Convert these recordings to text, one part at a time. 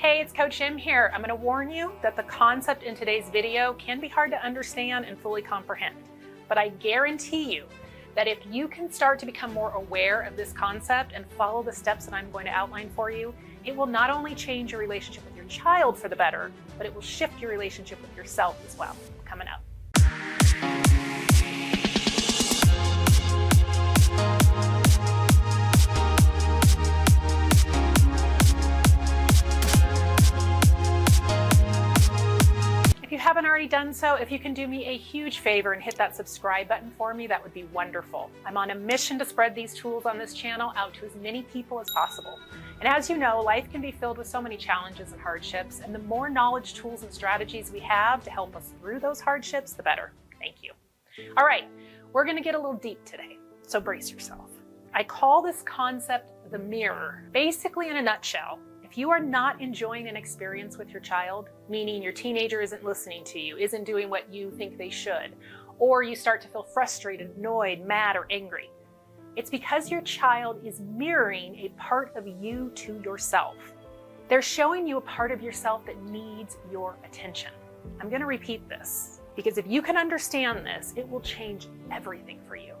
Hey, it's Coach Em here. I'm going to warn you that the concept in today's video can be hard to understand and fully comprehend. But I guarantee you that if you can start to become more aware of this concept and follow the steps that I'm going to outline for you, it will not only change your relationship with your child for the better, but it will shift your relationship with yourself as well. Coming up. If you haven't already done so, if you can do me a huge favor and hit that subscribe button for me, that would be wonderful. I'm on a mission to spread these tools on this channel out to as many people as possible. And as you know, life can be filled with so many challenges and hardships, and the more knowledge, tools, and strategies we have to help us through those hardships, the better. Thank you. All right, we're gonna get a little deep today, so brace yourself. I call this concept the mirror. Basically, in a nutshell, if you are not enjoying an experience with your child, meaning your teenager isn't listening to you, isn't doing what you think they should, or you start to feel frustrated, annoyed, mad, or angry, it's because your child is mirroring a part of you to yourself. They're showing you a part of yourself that needs your attention. I'm going to repeat this, because if you can understand this, it will change everything for you.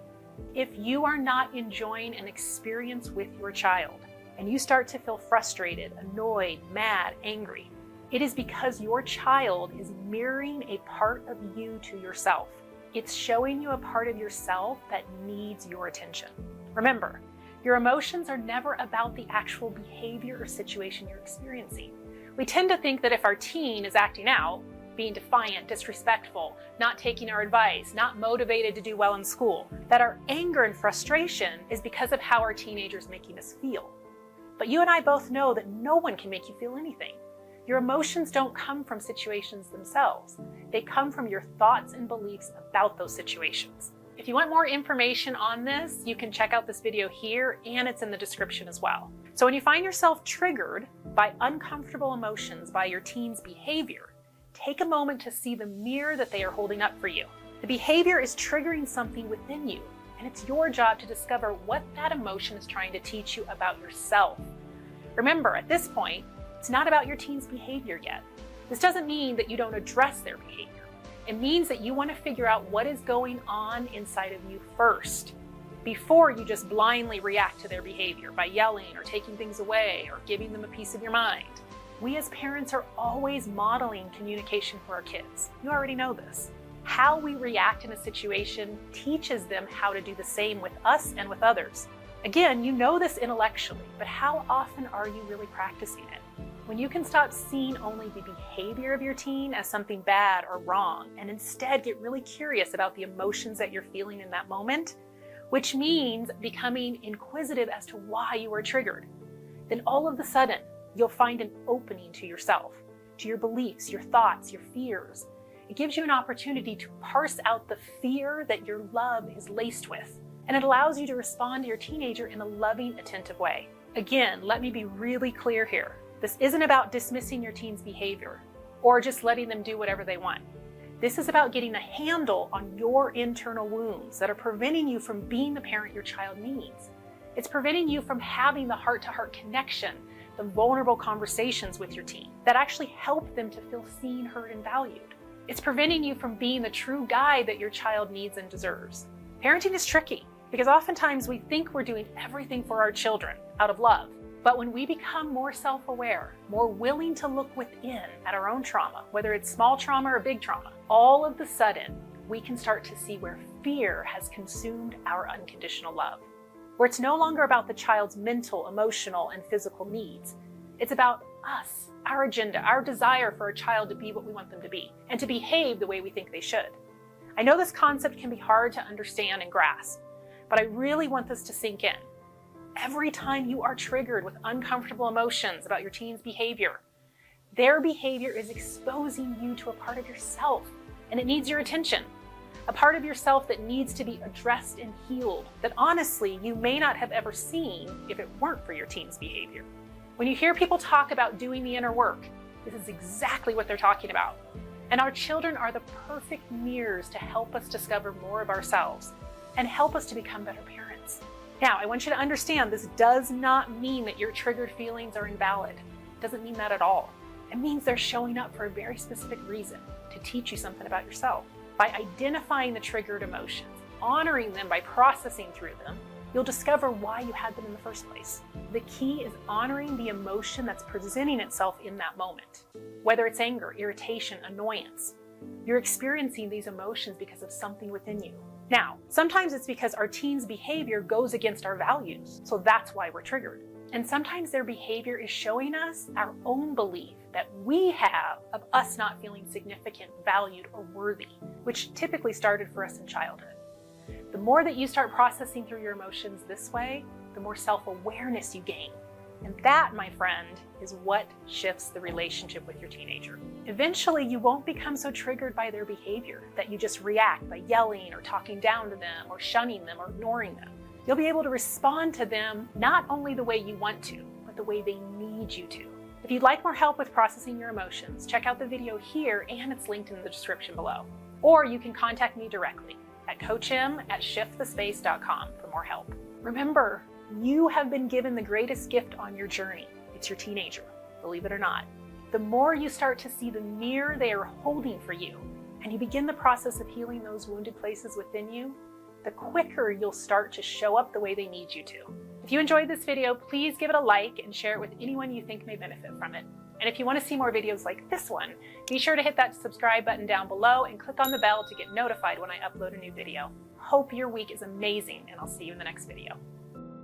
If you are not enjoying an experience with your child, and you start to feel frustrated, annoyed, mad, angry, it is because your child is mirroring a part of you to yourself. It's showing you a part of yourself that needs your attention. Remember, your emotions are never about the actual behavior or situation you're experiencing. We tend to think that if our teen is acting out, being defiant, disrespectful, not taking our advice, not motivated to do well in school, that our anger and frustration is because of how our teenager is making us feel. But you and I both know that no one can make you feel anything. Your emotions don't come from situations themselves. They come from your thoughts and beliefs about those situations. If you want more information on this, you can check out this video here, and it's in the description as well. So when you find yourself triggered by uncomfortable emotions by your teen's behavior, take a moment to see the mirror that they are holding up for you. The behavior is triggering something within you, and it's your job to discover what that emotion is trying to teach you about yourself. Remember, at this point, it's not about your teen's behavior yet. This doesn't mean that you don't address their behavior. It means that you want to figure out what is going on inside of you first, before you just blindly react to their behavior by yelling or taking things away or giving them a piece of your mind. We as parents are always modeling communication for our kids. You already know this. How we react in a situation teaches them how to do the same with us and with others. Again, you know this intellectually, but how often are you really practicing it? When you can stop seeing only the behavior of your teen as something bad or wrong, and instead get really curious about the emotions that you're feeling in that moment, which means becoming inquisitive as to why you are triggered, then all of a sudden, you'll find an opening to yourself, to your beliefs, your thoughts, your fears. It gives you an opportunity to parse out the fear that your love is laced with, and it allows you to respond to your teenager in a loving, attentive way. Again, let me be really clear here. This isn't about dismissing your teen's behavior or just letting them do whatever they want. This is about getting a handle on your internal wounds that are preventing you from being the parent your child needs. It's preventing you from having the heart-to-heart connection, the vulnerable conversations with your teen that actually help them to feel seen, heard, and valued. It's preventing you from being the true guide that your child needs and deserves. Parenting is tricky because oftentimes we think we're doing everything for our children out of love. But when we become more self-aware, more willing to look within at our own trauma, whether it's small trauma or big trauma, all of a sudden we can start to see where fear has consumed our unconditional love. Where it's no longer about the child's mental, emotional, and physical needs. It's about us, our agenda, our desire for a child to be what we want them to be, and to behave the way we think they should. I know this concept can be hard to understand and grasp, but I really want this to sink in. Every time you are triggered with uncomfortable emotions about your teen's behavior, their behavior is exposing you to a part of yourself, and it needs your attention. A part of yourself that needs to be addressed and healed, that honestly you may not have ever seen if it weren't for your teen's behavior. When you hear people talk about doing the inner work, this is exactly what they're talking about. And our children are the perfect mirrors to help us discover more of ourselves and help us to become better parents. Now, I want you to understand this does not mean that your triggered feelings are invalid. doesn't mean that at all. It means they're showing up for a very specific reason, to teach you something about yourself. By identifying the triggered emotions, honoring them by processing through them, you'll discover why you had them in the first place. The key is honoring the emotion that's presenting itself in that moment. Whether it's anger, irritation, annoyance, you're experiencing these emotions because of something within you. Now, sometimes it's because our teens' behavior goes against our values, so that's why we're triggered. And sometimes their behavior is showing us our own belief that we have of us not feeling significant, valued, or worthy, which typically started for us in childhood. The more that you start processing through your emotions this way, the more self-awareness you gain. And that, my friend, is what shifts the relationship with your teenager. Eventually, you won't become so triggered by their behavior that you just react by yelling or talking down to them or shunning them or ignoring them. You'll be able to respond to them not only the way you want to, but the way they need you to. If you'd like more help with processing your emotions, check out the video here, and it's linked in the description below. Or you can contact me directly at coachim@shiftthespace.com for more help. Remember, you have been given the greatest gift on your journey. It's your teenager, believe it or not. The more you start to see the mirror they are holding for you, and you begin the process of healing those wounded places within you, the quicker you'll start to show up the way they need you to. If you enjoyed this video, please give it a like and share it with anyone you think may benefit from it. And if you want to see more videos like this one, be sure to hit that subscribe button down below and click on the bell to get notified when I upload a new video. Hope your week is amazing, and I'll see you in the next video.